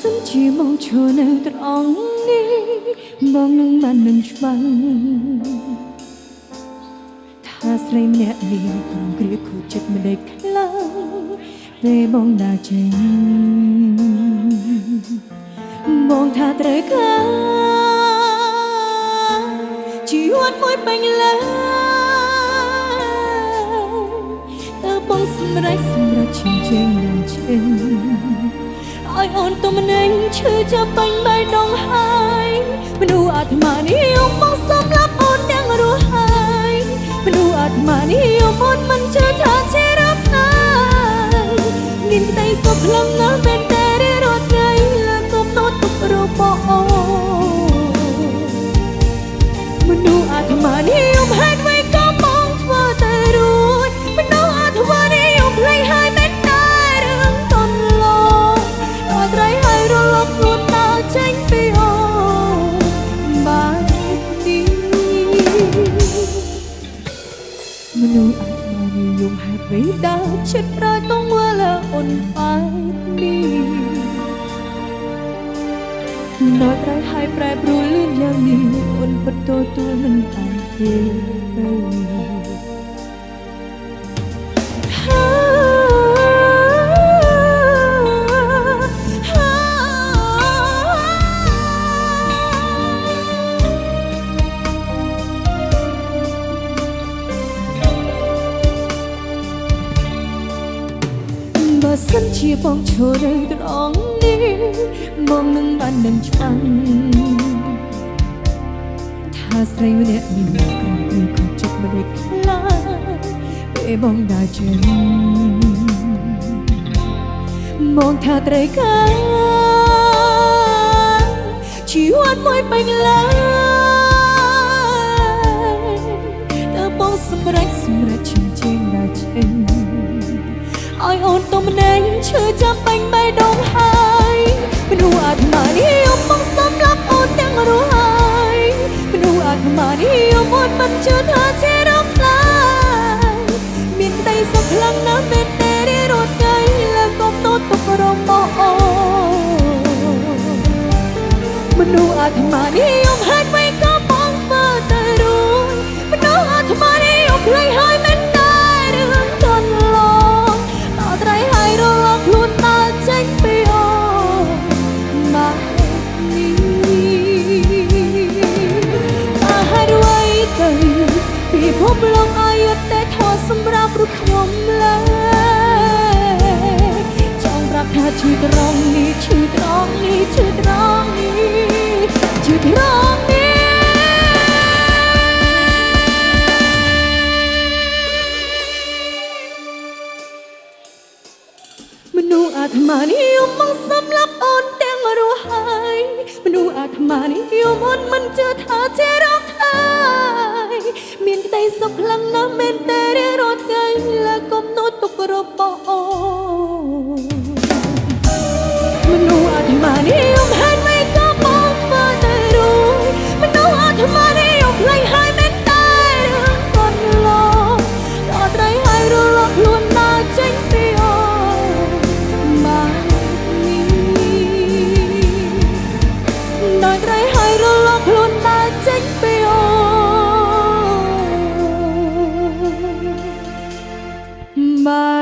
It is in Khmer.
សិនជាមកឈរនៅត្រង់នេះបងនឹងបាននឹងច្បាំងថាស្រីម្នាក់នេះព្រមគ្រាខូចចិត្តមិនដេកខ្លាំងពេលបងដើរចេញបងថាត្រូវការជីវិតមួយពេញលេញតើបងសម្រេចឈិញចេញនឹងចេញឲ្យអូនទំនេញឈឺចាប់បាញ់បេះដូងហើយមនុស្សអាត្មានេះបងសម្លាប់អូនទាំងរស់ហើយមនុស្សអាត្មានេះអូនមិនជឿថាជារកហើយមានតែសុខខ្លាំងណាស់មែនតែរត់ថ្ងៃលើកុំទៅទុករបស់អូនមនុស្សអាត្មានេះហេតុអ្វីក៏បងធ្វើតែរួចមនុស្សអាត្មានេះភ្លេចហើយមែនតែរឿងតន់ឡងដល់ត្រៃហើយរលត់ខ្លួនដើរចេញពីអូនបាននេះមនុស្សអាត្មានេះហេតុអ្វីដើរជិតរយតងវល់អូនបែបនេះដល់ត្រៃហើយប្រែប្រួលលឿនយ៉ាងនេះអូនពិតទទួលមិនបានទេបើសិនជាបងឈរនៅត្រង់នេះបងនឹងបាននឹងច្បាំងថាស្រីម្នាក់នេះគ្រាខូចចិត្តមិនដេកខ្លាំងពេលបងដើរចេញបងថាត្រូវការជីវិតមួយពេញលេញតើបងសម្រេចឈិញចេញដើរចេញឲ្យអូនទំនេញឈឺចាប់បាញ់បេះដូងហើយមនុស្សអាត្មានេះបងសម្លាប់អូនទាំងរស់ហើយមនុស្សអាត្មានេះអូនមិនជឿថាជារកឡើយមានតែសុខខ្លាំងណាស់មែនតែរត់ថ្ងៃលើកុំទៅទុករបស់អូនមនុស្សអាត្មានេះហេតុអ្វីក៏បងធ្វើតែរួចមនុស្សអាត្មានេះភ្លេចហើយមែនតែរឿងតន់ឡងដល់ត្រៃហើយរលត់ខ្លួនដើរចេញពីអូនមកនេះតែហេតុអ្វីទៅពិភពលោកឲ្យយុត្តិធម៌សម្រាប់រូបខ្ញុំឡើយចង់ប្រាប់ថាឈឺត្រង់នេះឈឺត្រង់នេះឈឺត្រង់នេះឈឺត្រង់នេះមនុស្សអាត្មានេះមកសម្លាប់អូនទាំងរស់ហើយមនុស្សអាត្មានេះអូនមិនជឿថាជារកហើយមានតែសុខខ្លាំងណាស់មែនតែរត់ថ្ងៃលើកុំនៅទុករបស់អូនមនុស្សអាត្មានេះហេតុអ្វីក៏បងធ្វើតែរួចមនុស្សអាត្មានេះភ្លេចហើយមែនតែរឿងកូនឡងដល់ត្រៃហើយរលត់ខ្លួនដើរចេញពីអូនមកនេះដល់ត្រៃហើយរលត់ខ្លួនដើរចេញពីអូនមក